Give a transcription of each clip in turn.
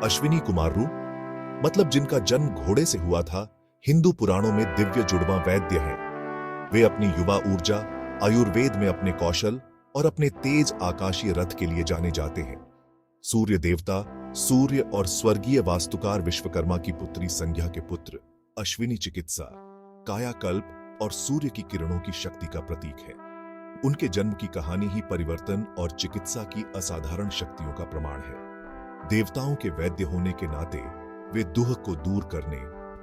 अश्विनी कुमारू, मतलब जिनका जन्म घोड़े से हुआ था, हिंदू पुराणों में दिव्य जुड़वा वैद्य हैं। वे अपनी युवा ऊर्जा, आयुर्वेद में अपने कौशल और अपने तेज आकाशीय रथ के लिए जाने जाते हैं। सूर्य देवता, सूर्य और स्वर्गीय वास्तुकार विश्वकर्मा की पुत्री संज्ञा के पुत्र अश्विनी चिकित्सा, कायाकल्प और सूर्य की किरणों की शक्ति का प्रतीक है। उनके जन्म की कहानी ही परिवर्तन और चिकित्सा की असाधारण शक्तियों का प्रमाण है। देवताओं के वैद्य होने के नाते वे दुख को दूर करने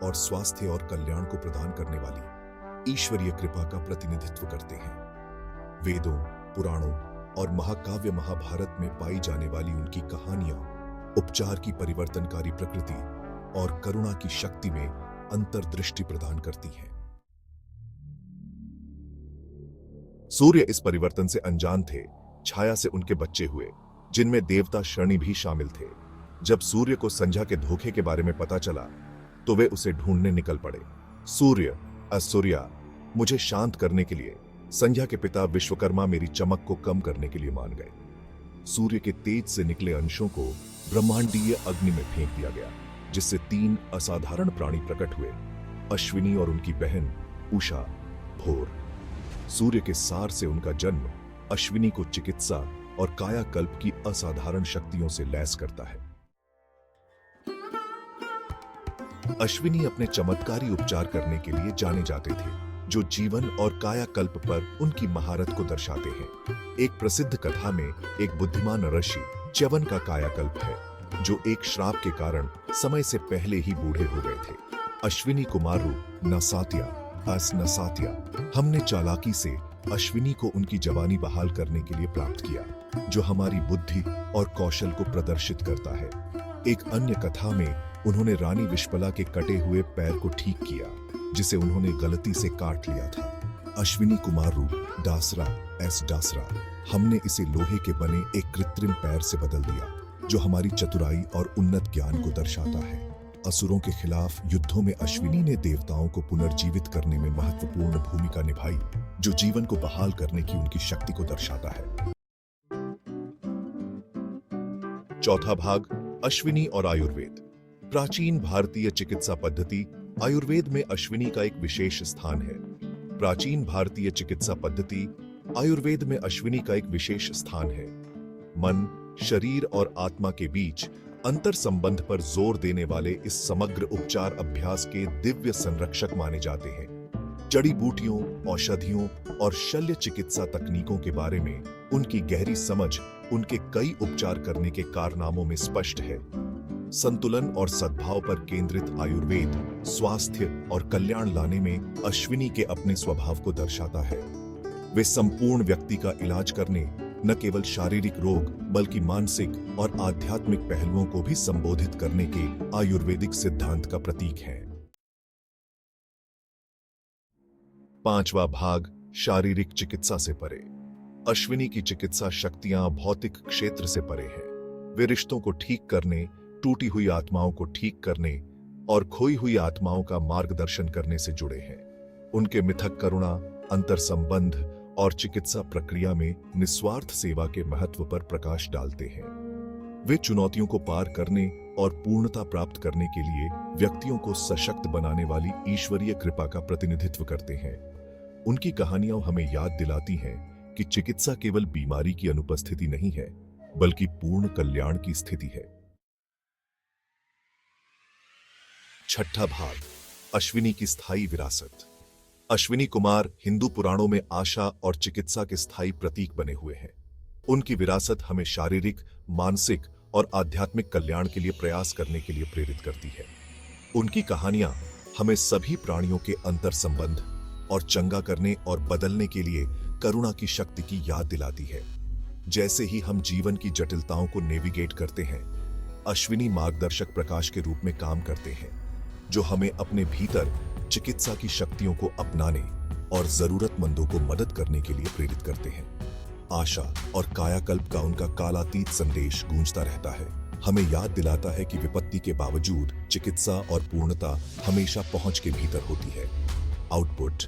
और स्वास्थ्य और कल्याण को प्रदान करने वाली ईश्वरीय कृपा का प्रतिनिधित्व करते हैं। वेदों, पुराणों और महाकाव्य महाभारत में पाई जाने वाली उनकी कहानियां उपचार की परिवर्तनकारी प्रकृति और करुणा की शक्ति में अंतर्दृष्टि प्रदान करती हैं। सूर्य इस परिवर्तन से अनजान थे। छाया से उनके बच्चे हुए, जिनमें देवता शनि भी शामिल थे। जब सूर्य को संध्या के धोखे के बारे में पता चला तो वे उसे ढूंढने निकल पड़े। सूर्य, सूर्या, मुझे शांत करने के लिए। संध्या के पिता विश्वकर्मा मेरी चमक को कम करने के लिए मान गए। सूर्य के तेज से निकले अंशों को ब्रह्मांडीय अग्नि में फेंक दिया गया, जिससे 3 असाधारण प्राणी प्रकट हुए, अश्विनी और उनकी बहन उषा, भोर। सूर्य के सार से उनका जन्म अश्विनी को चिकित्सा और कायाकल्प की असाधारण शक्तियों से लैस करता है। अश्विनी अपने चमत्कारी उपचार करने के लिए जाने जाते थे, जो जीवन और कायाकल्प पर उनकी महारत को दर्शाते हैं। एक प्रसिद्ध कथा में एक बुद्धिमान ऋषि च्यवन का कायाकल्प है, जो एक श्राप के कारण समय से पहले ही बूढ़े हो गए थे। अश्विनी कुमारू नसात्या, हमने चालाकी से अश्विनी को उनकी जवानी बहाल करने के लिए प्राप्त किया, जो हमारी बुद्धि और कौशल को प्रदर्शित करता है। एक अन्य कथा में उन्होंने रानी विश्पला के कटे हुए पैर को ठीक किया, जिसे उन्होंने गलती से काट लिया था। अश्विनी कुमारू डासरा, हमने इसे लोहे के बने एक कृत्रिम पैर से बदल दिया, जो हमारी चतुराई और उन्नत ज्ञान को दर्शाता है। असुरों के खिलाफ युद्धों में अश्विनी ने देवताओं को पुनर्जीवित करने में महत्वपूर्ण भूमिका निभाई, जो जीवन को बहाल करने की उनकी शक्ति को दर्शाता है। चौथा भाग, अश्विनी और आयुर्वेद। प्राचीन भारतीय चिकित्सा पद्धति आयुर्वेद में अश्विनी का एक विशेष स्थान है। प्राचीन भारतीय चिकित्सा पद्धति आयुर्वेद में अश्विनी का एक विशेष स्थान है। मन, शरीर और आत्मा के बीच अंतर संबंध पर जोर देने वाले इस समग्र उपचार अभ्यास के दिव्य संरक्षक माने जाते हैं। जड़ी बूटियों, औषधियों और शल्य चिकित्सा तकनीकों के बारे में उनकी गहरी समझ उनके कई उपचार करने के कारनामों में स्पष्ट है। संतुलन और सद्भाव पर केंद्रित आयुर्वेद स्वास्थ्य और कल्याण लाने में अश्विनी के अपने स्वभाव को दर्शाता है। वे संपूर्ण व्यक्ति का इलाज करने, न केवल शारीरिक रोग बल्कि मानसिक और आध्यात्मिक पहलुओं को भी संबोधित करने के आयुर्वेदिक सिद्धांत का प्रतीक है। पांचवा भाग, शारीरिक चिकित्सा से परे। अश्विनी की चिकित्सा शक्तियां भौतिक क्षेत्र से परे हैं। वे रिश्तों को ठीक करने, टूटी हुई आत्माओं को ठीक करने और खोई हुई आत्माओं का मार्गदर्शन करने से जुड़े हैं। उनके मिथक करुणा, अंतर संबंध और चिकित्सा प्रक्रिया में निस्वार्थ सेवा के महत्व पर प्रकाश डालते हैं। वे चुनौतियों को पार करने और पूर्णता प्राप्त करने के लिए व्यक्तियों को सशक्त बनाने वाली ईश्वरीय कृपा का प्रतिनिधित्व करते हैं। उनकी कहानियां हमें याद दिलाती हैं कि चिकित्सा केवल बीमारी की अनुपस्थिति नहीं है, बल्कि पूर्ण कल्याण की स्थिति है। छठा भाग, अश्विनी की स्थायी विरासत। अश्विनी कुमार हिंदू पुराणों में आशा और चिकित्सा के स्थायी प्रतीक बने हुए हैं। उनकी विरासत हमें शारीरिक, मानसिक और आध्यात्मिक कल्याण के लिए प्रयास करने के लिए प्रेरित करती है। उनकी कहानियां हमें सभी प्राणियों के अंतर संबंध और चंगा करने और बदलने के लिए करुणा की शक्ति की याद दिलाती है। जैसे ही हम जीवन की जटिलताओं को नेविगेट करते हैं, अश्विनी मार्गदर्शक प्रकाश के रूप में काम करते हैं, जो हमें अपने भीतर चिकित्सा की शक्तियों को अपनाने और जरूरतमंदों को मदद करने के लिए प्रेरित करते हैं। आशा और कायाकल्प का उनका कालातीत संदेश गूंजता रहता है, हमें याद दिलाता है कि विपत्ति के बावजूद चिकित्सा और पूर्णता हमेशा पहुंच के भीतर होती है। आउटपुट